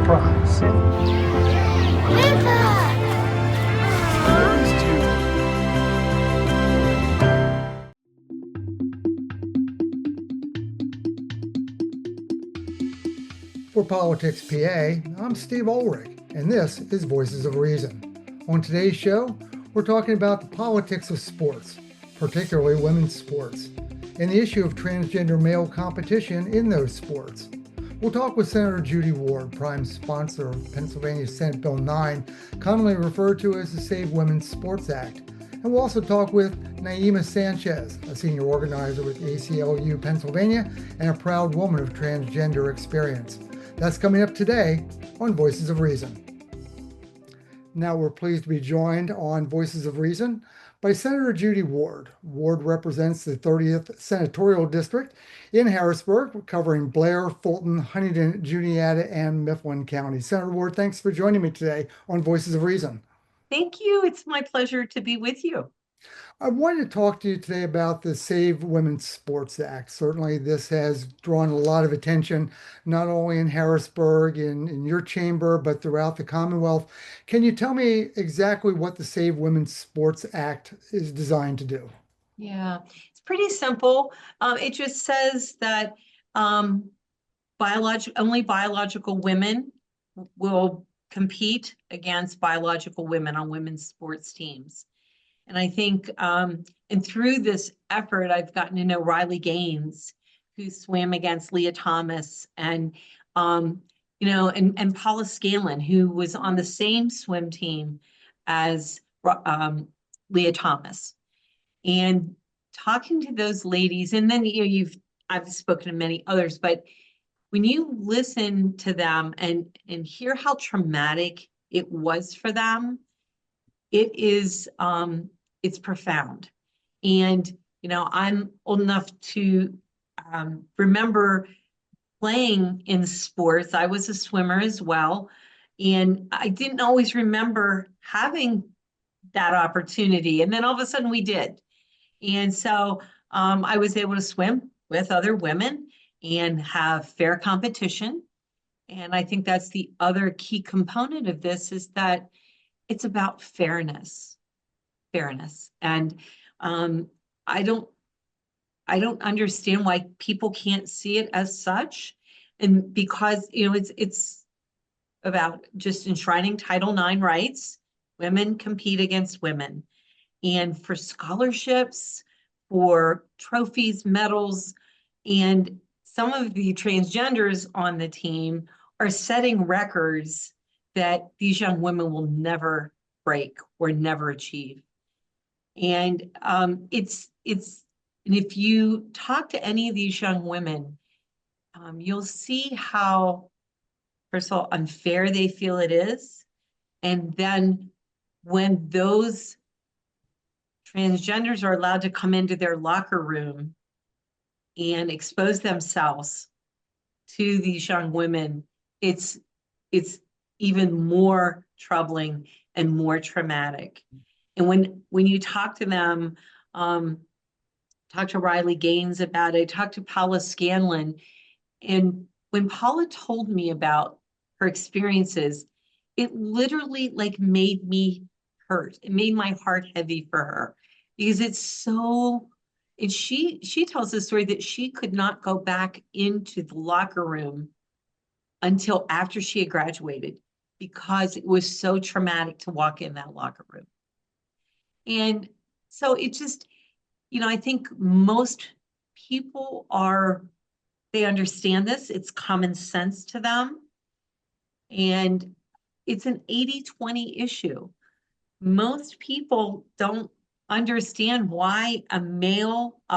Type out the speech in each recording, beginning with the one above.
prize. For Politics PA, I'm Steve Ulrich, and this is Voices of Reason. On today's show, we're talking about the politics of sports, particularly women's sports, and the issue of transgender male competition in those sports. We'll talk with Senator Judy Ward, prime sponsor of Pennsylvania's Senate Bill 9, commonly referred to as the Save Women's Sports Act. And we'll also talk with Naiymah Sanchez, a senior organizer with ACLU of Pennsylvania and a proud woman of transgender experience. That's coming up today on Voices of Reason. Now we're pleased to be joined on Voices of Reason by Senator Judy Ward. Ward represents the 30th Senatorial District in Harrisburg, covering Blair, Fulton, Huntingdon, Juniata, and Mifflin County. Senator Ward, thanks for joining me today on Voices of Reason. Thank you. It's my pleasure to be with you. I wanted to talk to you today about the Save Women's Sports Act. Certainly, this has drawn a lot of attention, not only in Harrisburg, in your chamber, but throughout the Commonwealth. Can you tell me exactly what the Save Women's Sports Act is designed to do? Yeah, it's pretty simple. It just says that only biological women will compete against biological women on women's sports teams. And I think, and through this effort, I've gotten to know Riley Gaines, who swam against Leah Thomas, and and Paula Scanlon, who was on the same swim team as Leah Thomas. And talking to those ladies, and then I've spoken to many others, but when you listen to them and hear how traumatic it was for them, it is it's profound. And I'm old enough to remember playing in sports. I was a swimmer as well, and I didn't always remember having that opportunity. And then all of a sudden we did. And so I was able to swim with other women and have fair competition. And I think that's the other key component of this, is that it's about fairness. And I don't understand why people can't see it as such. And because it's about just enshrining Title IX rights. Women compete against women, and for scholarships, for trophies, medals, and some of the transgenders on the team are setting records that these young women will never break or never achieve. And and if you talk to any of these young women, you'll see how, first of all, unfair they feel it is. And then when those transgenders are allowed to come into their locker room and expose themselves to these young women, it's even more troubling and more traumatic. And when you talk to them, talk to Riley Gaines about it, talk to Paula Scanlon, and when Paula told me about her experiences, it literally made me hurt. It made my heart heavy for her, because it's so. And she tells the story that she could not go back into the locker room until after she had graduated, because it was so traumatic to walk in that locker room. And so it just, I think most people they understand this. It's common sense to them. And it's an 80-20 issue. Most people don't understand why a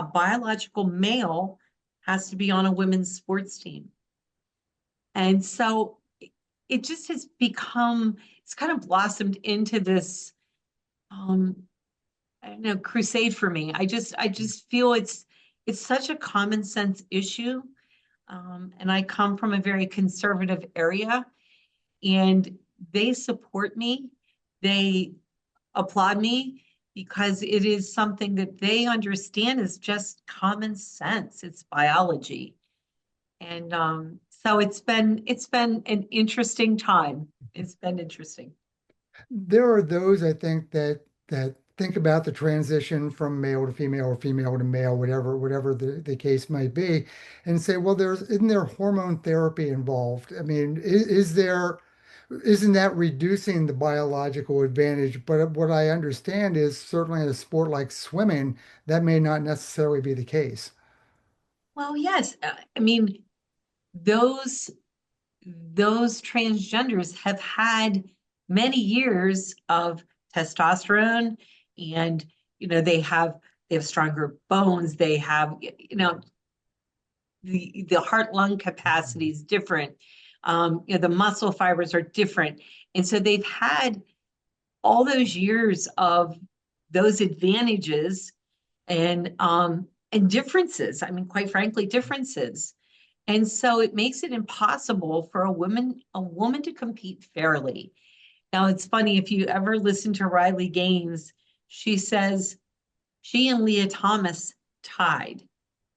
biological male has to be on a women's sports team. And so it just has become, it's kind of blossomed into this, crusade for me. I just feel it's such a common sense issue. And I come from a very conservative area, and they support me. They applaud me, because it is something that they understand is just common sense. It's biology. And So it's been an interesting time. It's been interesting. There are those I think that think about the transition from male to female or female to male, whatever the case might be, and say, well, isn't there hormone therapy involved? I mean, isn't that reducing the biological advantage? But what I understand is certainly in a sport like swimming, that may not necessarily be the case. Well, yes, I mean those those transgenders have had many years of testosterone, and they have stronger bones. They have the heart lung capacity is different. The muscle fibers are different, and so they've had all those years of those advantages and differences. I mean, quite frankly, differences. And so it makes it impossible for a woman to compete fairly. Now, it's funny, if you ever listen to Riley Gaines, she says she and Leah Thomas tied.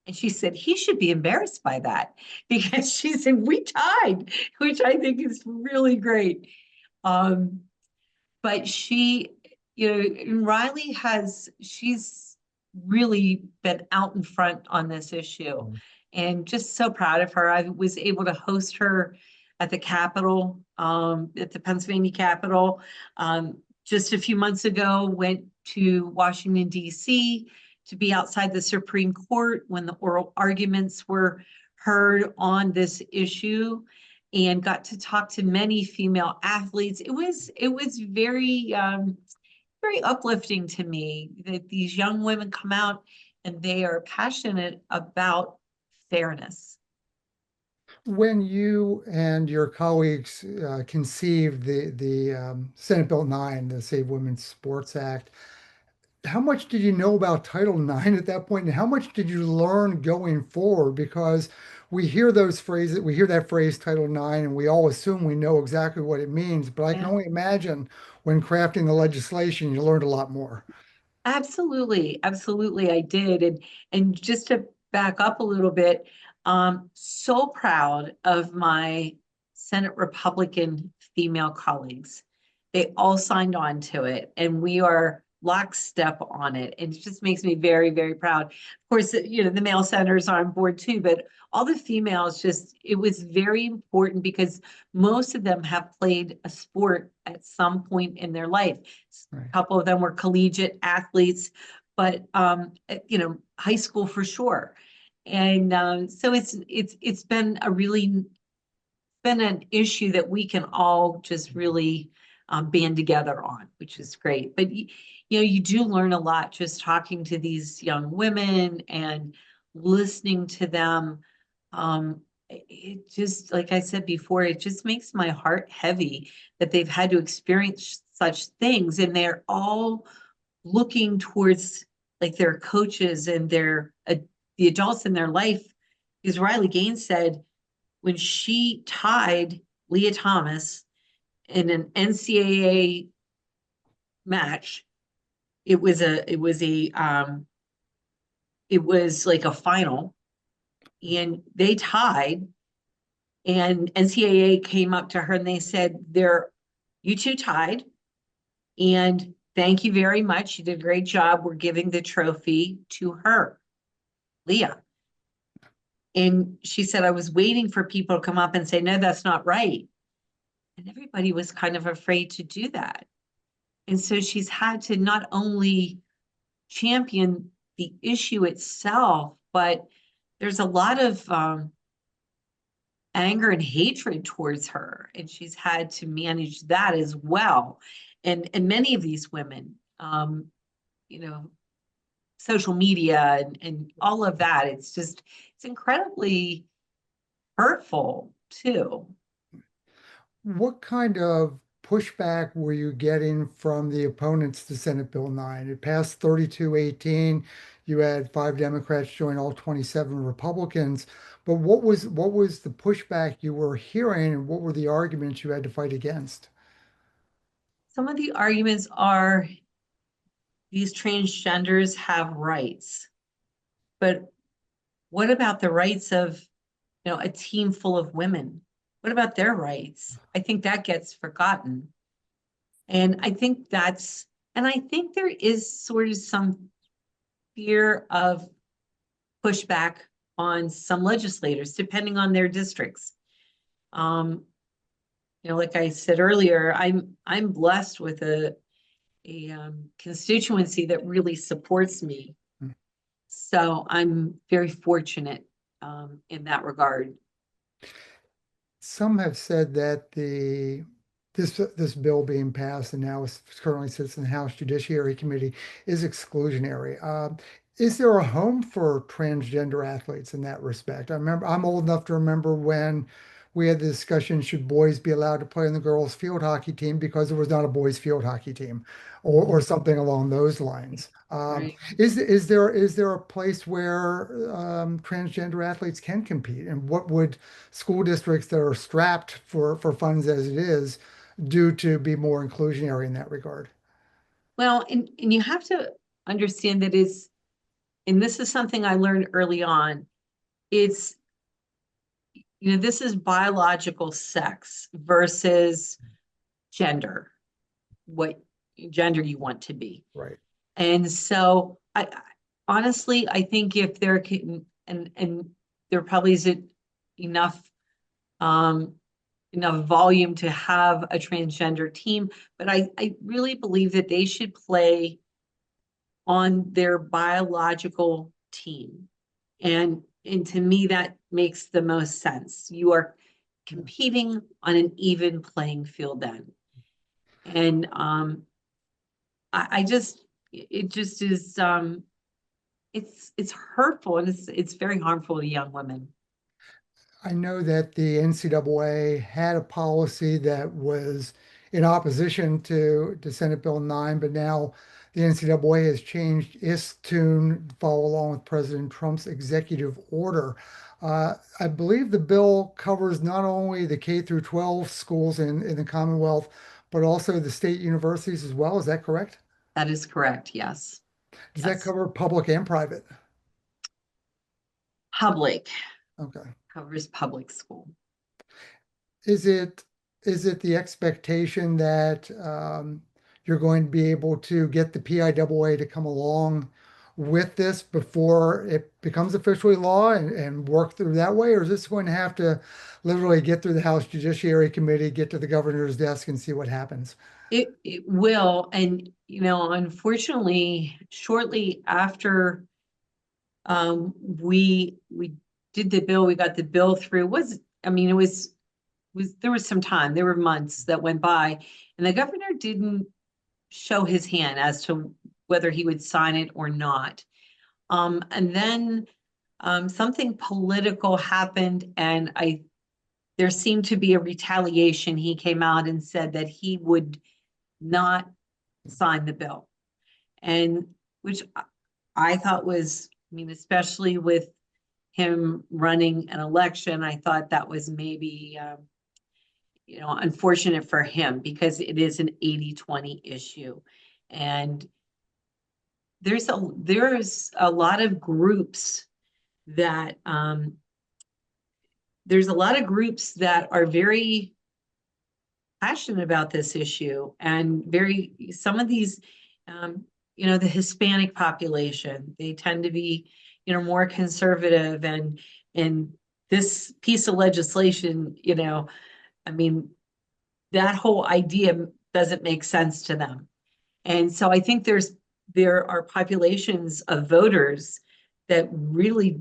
And she said he should be embarrassed by that because she said we tied, which I think is really great. Um, but she's really been out in front on this issue, and just so proud of her. I was able to host her at the Capitol, at the Pennsylvania Capitol, just a few months ago. Went to Washington, D.C. to be outside the Supreme Court when the oral arguments were heard on this issue, and got to talk to many female athletes. It was very uplifting to me that these young women come out and they are passionate about fairness. When you and your colleagues conceived the Senate Bill 9, the Save Women's Sports Act, how much did you know about Title IX at that point, and how much did you learn going forward? Because we hear that phrase Title IX, and we all assume we know exactly what it means. But I can Yeah. only imagine when crafting the legislation, you learned a lot more. Absolutely, absolutely, I did. And just to back up a little bit, so proud of my Senate Republican female colleagues. They all signed on to it, and we are lockstep on it. And it just makes me very, very proud. Of course, the male senators are on board too, but all the females, just it was very important because most of them have played a sport at some point in their life. Right. A couple of them were collegiate athletes, but high school for sure. And so it's been an issue that we can all just really band together on, which is great. But you do learn a lot just talking to these young women and listening to them. It just, like I said before, it just makes my heart heavy that they've had to experience such things, and they're all looking towards like their coaches and the adults in their life. Because Riley Gaines said when she tied Leah Thomas in an NCAA match, it was like a final, and they tied, and NCAA came up to her and they said, you two tied, and thank you very much. You did a great job. We're giving the trophy to her, Leah. And she said, I was waiting for people to come up and say, no, that's not right. And everybody was kind of afraid to do that. And so she's had to not only champion the issue itself, but there's a lot of anger and hatred towards her. And she's had to manage that as well. And many of these women, you know, social media and all of that, it's incredibly hurtful too. What kind of pushback were you getting from the opponents to Senate Bill 9? It passed 32-18. You had 5 Democrats join all 27 Republicans. But what was the pushback you were hearing, and what were the arguments you had to fight against? Some of the arguments are these transgenders have rights, but what about the rights of a team full of women. What about their rights? I think that gets forgotten. And I think there is sort of some fear of pushback on some legislators, depending on their districts. Um, like I said earlier, I'm blessed with a constituency that really supports me. Mm. So I'm very fortunate in that regard. Some have said that this bill being passed and now currently sits in the House Judiciary Committee is exclusionary. Is there a home for transgender athletes in that respect? I'm old enough to remember when we had the discussion, should boys be allowed to play in the girls' field hockey team because there was not a boys' field hockey team, or something along those lines. Right. Is there a place where transgender athletes can compete, and what would school districts that are strapped for funds as it is do to be more inclusionary in that regard? Well, and you have to understand that and this is something I learned early on, it's, this is biological sex versus gender, what gender you want to be. Right. And so honestly, I think if there can, and there probably isn't enough, um, enough volume to have a transgender team, but I really believe that they should play on their biological team. And to me, that makes the most sense. You are competing on an even playing field then. And I just it just is it's hurtful and it's very harmful to young women. I know that the NCAA had a policy that was in opposition to Senate Bill 9, but now the NCAA has changed its tune to follow along with President Trump's executive order. I believe the bill covers not only the K through 12 schools in the Commonwealth, but also the state universities as well. Is that correct? That is correct. Yes. Does that Yes. cover public and private? Public Okay. covers public school. Is it is it the expectation that you're going to be able to get the PIAA to come along with this before it becomes officially law and work through that way? Or is this going to have to literally get through the House Judiciary Committee, get to the governor's desk and see what happens? It will, and unfortunately, shortly after we did the bill, we got the bill through. It was there was some time, there were months that went by, and the governor didn't show his hand as to whether he would sign it or not. And then something political happened, and there seemed to be a retaliation. He came out and said that he would not sign the bill, and which I thought was, especially with him running an election, I thought that was maybe, unfortunate for him because it is an 80-20 issue. And there's a lot of groups that, are very passionate about this issue, and some of these, the Hispanic population, they tend to be, more conservative, and this piece of legislation, I mean, that whole idea doesn't make sense to them. And so I think there are populations of voters that really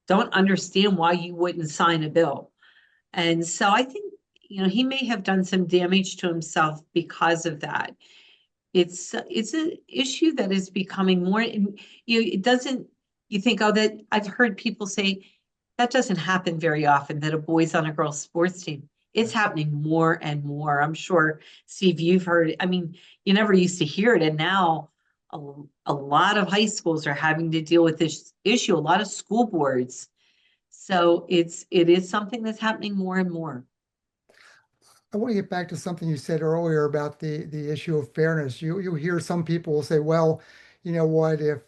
don't understand why you wouldn't sign a bill. And so I think, he may have done some damage to himself because of that. It's an issue that is becoming more, it doesn't, you think, oh, that I've heard people say that doesn't happen very often, that a boys on a girls sports team. It's happening more and more. I'm sure, Steve, you've heard it. You never used to hear it. And now a lot of high schools are having to deal with this issue, a lot of school boards. So it is something that's happening more and more. I want to get back to something you said earlier about the issue of fairness. You hear some people say, well, you know what, if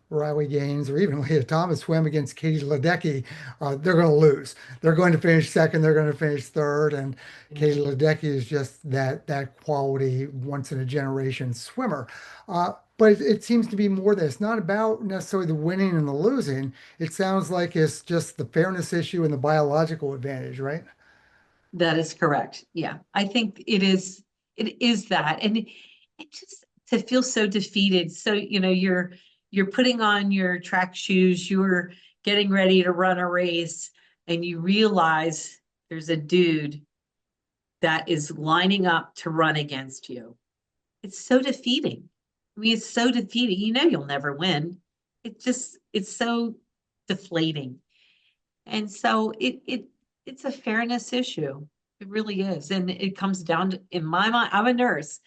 Riley Gaines or even Leah Thomas swim against Katie Ledecky, they're going to lose. They're going to finish second. They're going to finish third. And Katie Ledecky is just that quality, once in a generation swimmer. But it seems to be more that it's not about necessarily the winning and the losing. It sounds like it's just the fairness issue and the biological advantage, right? That is correct. Yeah, I think it is that. And it just to feel so defeated. So, you're putting on your track shoes, you're getting ready to run a race, and you realize there's a dude that is lining up to run against you. It's so defeating. I mean, it's so defeating. You know you'll never win. It's so deflating. And so it's a fairness issue. It really is. And it comes down to, in my mind, I'm a nurse.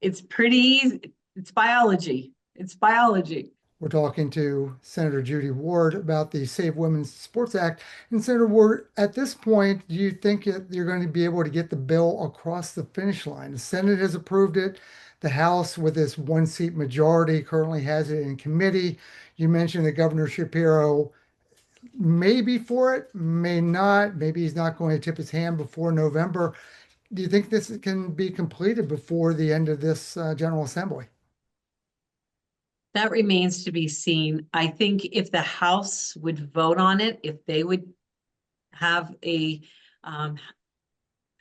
It's pretty easy. It's biology. It's biology. We're talking to Senator Judy Ward about the Save Women's Sports Act. And Senator Ward, at this point, do you think that you're going to be able to get the bill across the finish line? The Senate has approved it. The House, with this one seat majority, currently has it in committee. You mentioned that Governor Shapiro may be for it, may not. Maybe he's not going to tip his hand before November. Do you think this can be completed before the end of this General Assembly? That remains to be seen. I think if the House would vote on it, if they would have um,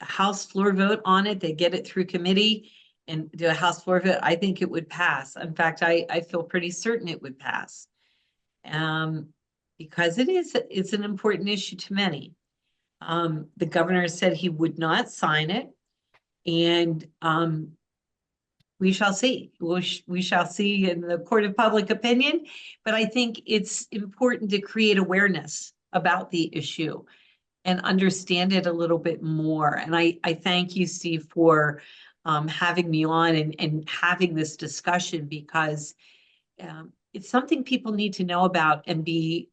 a House floor vote on it, they get it through committee and do a House floor vote, I think it would pass. In fact, I feel pretty certain it would pass. Um, because it's an important issue to many. The governor said he would not sign it, and we shall see. We shall see in the court of public opinion, but I think it's important to create awareness about the issue and understand it a little bit more. And I thank you, Steve, for having me on and having this discussion because it's something people need to know about and be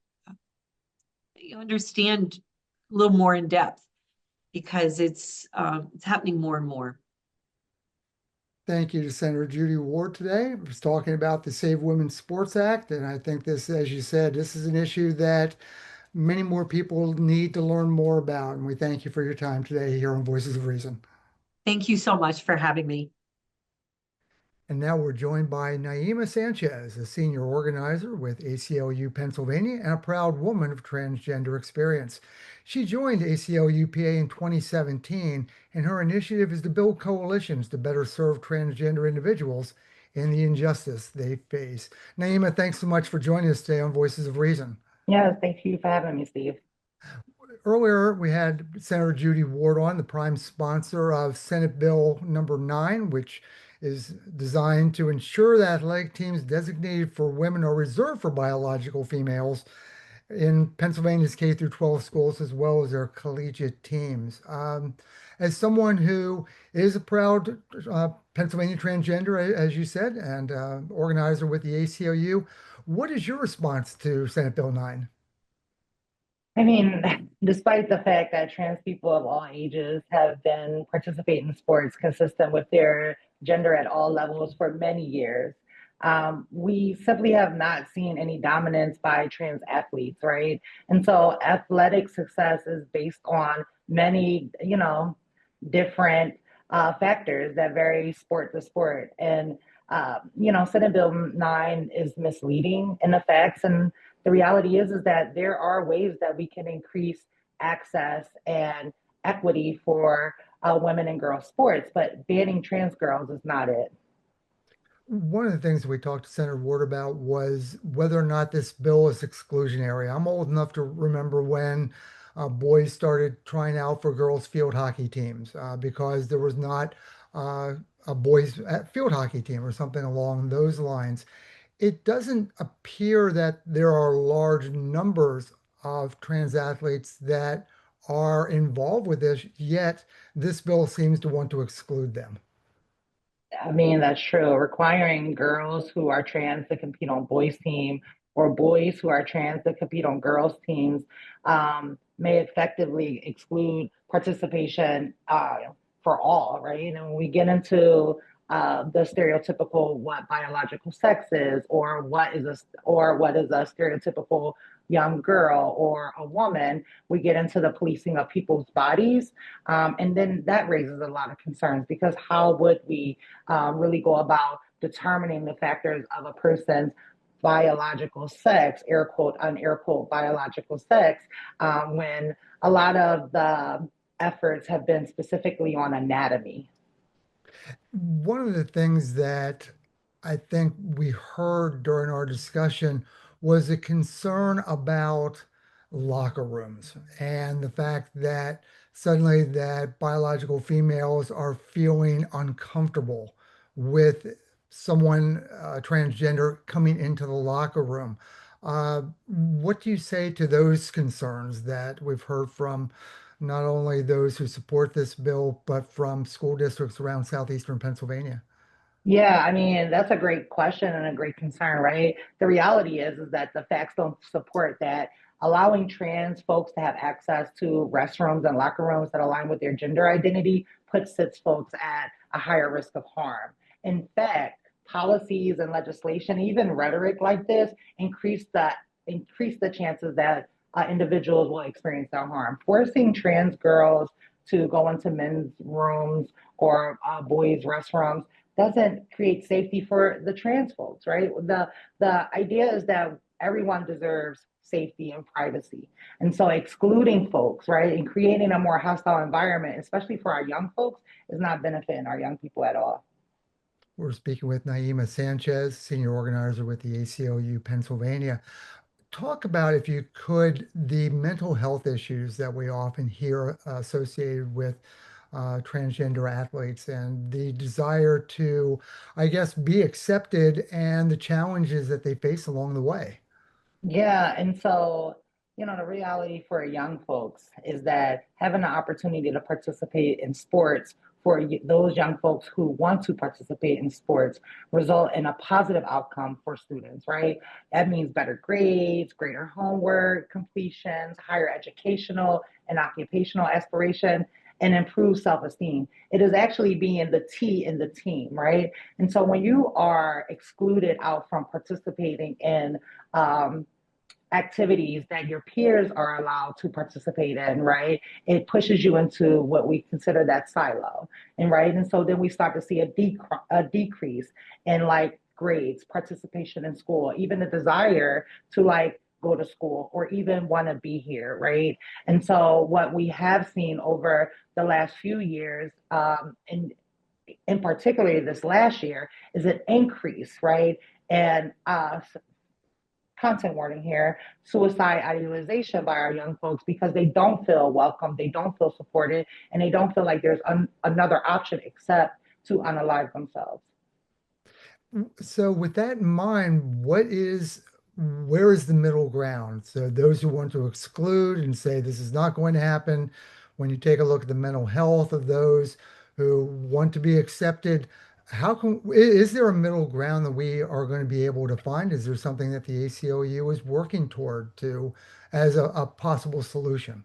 understand a little more in depth because it's happening more and more. Thank you to Senator Judy Ward today. I was talking about the Save Women's Sports Act, and I think this, as you said, this is an issue that many more people need to learn more about. And we thank you for your time today here on Voices of Reason. Thank you so much for having me. And now we're joined by Naiymah Sanchez, a senior organizer with ACLU Pennsylvania and a proud woman of transgender experience. She joined ACLU PA in 2017, and her initiative is to build coalitions to better serve transgender individuals in the injustice they face. Naiymah, thanks so much for joining us today on Voices of Reason. Yeah, thank you for having me, Steve. Earlier, we had Senator Judy Ward on, the prime sponsor of Senate Bill number 9, which is designed to ensure that athletic teams designated for women are reserved for biological females in Pennsylvania's K through 12 schools, as well as their collegiate teams. As someone who is a proud Pennsylvania transgender, as you said, and organizer with the ACLU, what is your response to Senate Bill 9? I mean, despite the fact that trans people of all ages have been participating in sports consistent with their gender at all levels for many years, we simply have not seen any dominance by trans athletes, right? And so athletic success is based on many, different factors that vary sport to sport. And, Senate Bill 9 is misleading in the facts. And the reality is that there are ways that we can increase access and equity for women and girls sports, but banning trans girls is not it. One of the things we talked to Senator Ward about was whether or not this bill is exclusionary. I'm old enough to remember when boys started trying out for girls' field hockey teams because there was not a boys' field hockey team or something along those lines. It doesn't appear that there are large numbers of trans athletes that are involved with this, yet this bill seems to want to exclude them. I mean, that's true. Requiring girls who are trans to compete on boys' team or boys who are trans to compete on girls' teams may effectively exclude participation for all, right? And when we get into the stereotypical what biological sex is, or what is a stereotypical young girl or a woman. We get into the policing of people's bodies, and then that raises a lot of concerns because how would we really go about determining the factors of a person's biological sex, air quote, unair quote, biological sex, when a lot of the efforts have been specifically on anatomy. One of the things that I think we heard during our discussion was a concern about locker rooms and the fact that suddenly that biological females are feeling uncomfortable with someone transgender coming into the locker room. What do you say to those concerns that we've heard from not only those who support this bill, but from school districts around southeastern Pennsylvania? Yeah, I mean, that's a great question and a great concern, right? The reality is that the facts don't support that. Allowing trans folks to have access to restrooms and locker rooms that align with their gender identity puts cis folks at a higher risk of harm. In fact, policies and legislation, even rhetoric like this, increase the chances that individuals will experience that harm. Forcing trans girls to go into men's rooms or boys' restrooms doesn't create safety for the trans folks, right? The idea is that everyone deserves safety and privacy. And so excluding folks, right, and creating a more hostile environment, especially for our young folks, is not benefiting our young people at all. We're speaking with Naiymah Sanchez, senior organizer with the ACLU Pennsylvania. Talk about, if you could, the mental health issues that we often hear associated with transgender athletes and the desire to, I guess, be accepted and the challenges that they face along the way. Yeah, and so, the reality for young folks is that having the opportunity to participate in sports for those young folks who want to participate in sports result in a positive outcome for students, right? That means better grades, greater homework completions, higher educational and occupational aspiration, and improved self-esteem. It is actually being the T in the team, right? And so when you are excluded out from participating in um, activities that your peers are allowed to participate in, right? It pushes you into what we consider that silo, and right, and so then we start to see a decrease in like grades, participation in school, even the desire to like go to school or even want to be here, right? And so what we have seen over the last few years, and in particular this last year, is an increase, right? And content warning here, suicide idealization by our young folks because they don't feel welcome, they don't feel supported, and they don't feel like there's another option except to unalive themselves. So with that in mind, where is the middle ground? So those who want to exclude and say this is not going to happen, when you take a look at the mental health of those who want to be accepted, is there a middle ground that we are going to be able to find? Is there something that the ACLU is working toward to as a possible solution?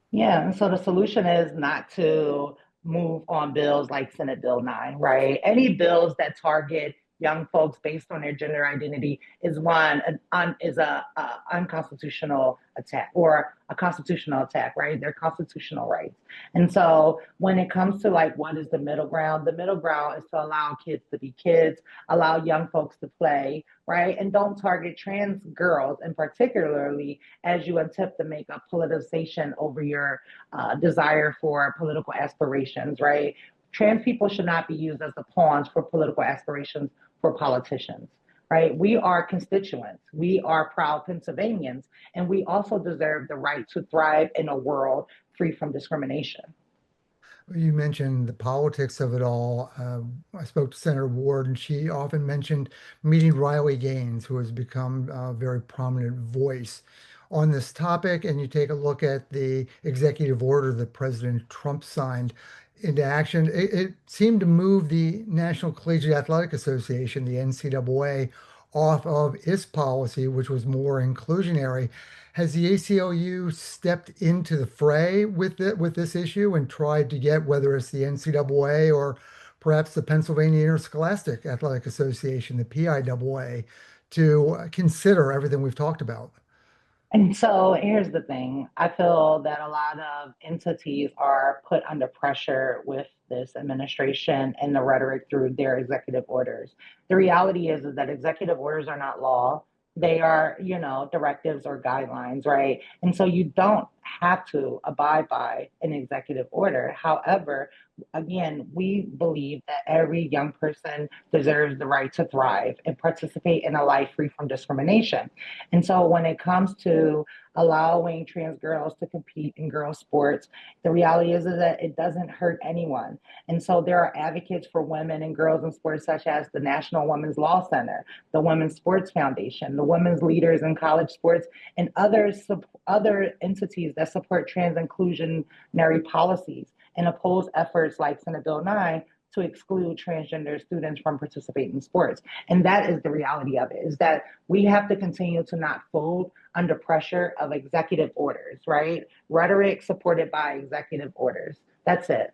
Yeah, and so the solution is not to move on bills like Senate Bill 9, right? Any bills that target young folks based on their gender identity is a unconstitutional attack or a constitutional attack, right? They're constitutional rights. And so when it comes to like what is the middle ground? The middle ground is to allow kids to be kids, allow young folks to play, right? And don't target trans girls and particularly as you attempt to make a politicization over your desire for political aspirations, right? Trans people should not be used as the pawns for political aspirations for politicians, right? We are constituents, we are proud Pennsylvanians, and we also deserve the right to thrive in a world free from discrimination. You mentioned the politics of it all. I spoke to Senator Ward, and she often mentioned meeting Riley Gaines, who has become a very prominent voice on this topic. And you take a look at the executive order that President Trump signed into action. It seemed to move the National Collegiate Athletic Association, the NCAA, off of its policy, which was more inclusionary. Has the ACLU stepped into the fray with this issue and tried to get, whether it's the NCAA or perhaps the Pennsylvania Interscholastic Athletic Association, the PIAA, to consider everything we've talked about? And so here's the thing. I feel that a lot of entities are put under pressure with this administration and the rhetoric through their executive orders. The reality is that executive orders are not law. They are, directives or guidelines, right? And so you don't have to abide by an executive order. However, again, we believe that every young person deserves the right to thrive and participate in a life free from discrimination. And so when it comes to allowing trans girls to compete in girls sports, the reality is that it doesn't hurt anyone. And so there are advocates for women and girls in sports, such as the National Women's Law Center, the Women's Sports Foundation, the Women's Leaders in College Sports, and other entities that support trans inclusionary policies and oppose efforts like Senate Bill 9 to exclude transgender students from participating in sports. And that is the reality of it, is that we have to continue to not fold under pressure of executive orders, right? Rhetoric supported by executive orders. That's it.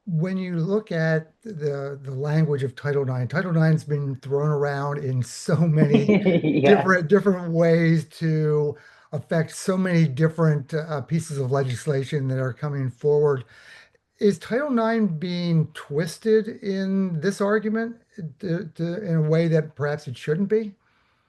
When you look at the language of Title IX, Title IX's been thrown around in so many Yeah. different ways to affect so many different pieces of legislation that are coming forward. Is Title IX being twisted in this argument in a way that perhaps it shouldn't be?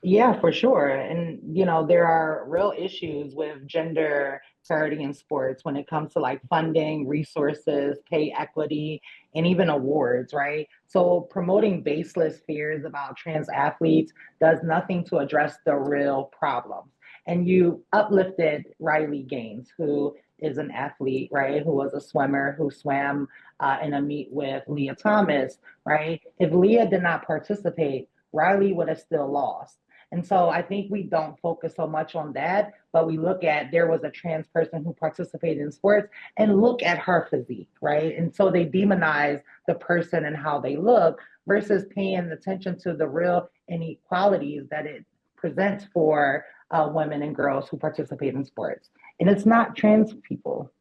Yeah, for sure. And, there are real issues with gender parity in sports when it comes to like funding, resources, pay equity, and even awards, right? So promoting baseless fears about trans athletes does nothing to address the real problems. And you uplifted Riley Gaines, who is an athlete, right? Who was a swimmer who swam in a meet with Leah Thomas, right? If Leah did not participate, Riley would have still lost. And so I think we don't focus so much on that, but we look at there was a trans person who participated in sports and look at her physique, right? And so they demonize the person and how they look versus paying attention to the real inequalities that it presents for women and girls who participate in sports. And it's not trans people.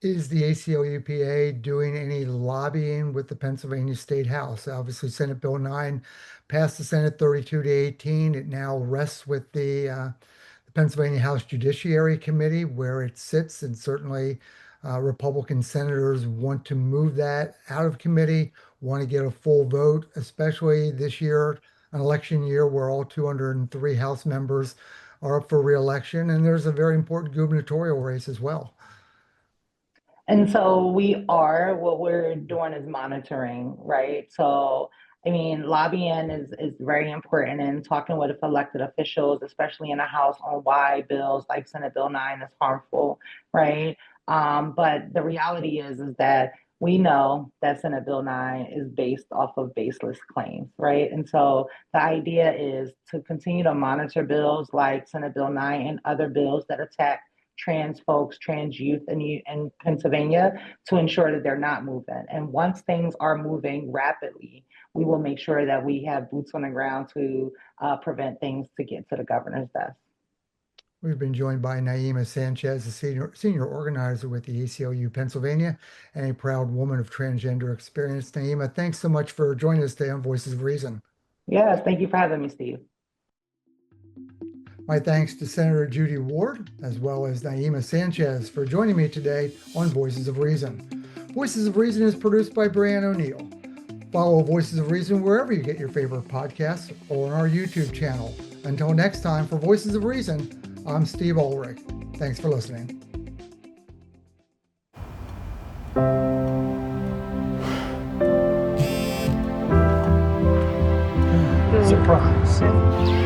Is the ACLUPA doing any lobbying with the Pennsylvania State House? Obviously, Senate Bill 9 passed the Senate 32 to 18. It now rests with the Pennsylvania House Judiciary Committee where it sits, and certainly Republican senators want to move that out of committee, want to get a full vote, especially this year, an election year where all 203 House members are up for reelection, and there's a very important gubernatorial race as well. And so what we're doing is monitoring, right? So, I mean, lobbying is very important and talking with elected officials, especially in the House, on why bills like Senate Bill 9 is harmful, right? But the reality is that we know that Senate Bill 9 is based off of baseless claims, right? And so the idea is to continue to monitor bills like Senate Bill 9 and other bills that attack trans folks, trans youth in Pennsylvania to ensure that they're not moving. And once things are moving rapidly, we will make sure that we have boots on the ground to prevent things to get to the governor's desk. We've been joined by Naiymah Sanchez, a senior organizer with the ACLU Pennsylvania and a proud woman of transgender experience. Naiymah, thanks so much for joining us today on Voices of Reason. Yes, thank you for having me, Steve. My thanks to Senator Judy Ward, as well as Naiymah Sanchez for joining me today on Voices of Reason. Voices of Reason is produced by Brianne O'Neill. Follow Voices of Reason wherever you get your favorite podcasts or on our YouTube channel. Until next time, for Voices of Reason, I'm Steve Ulrich. Thanks for listening. Surprise.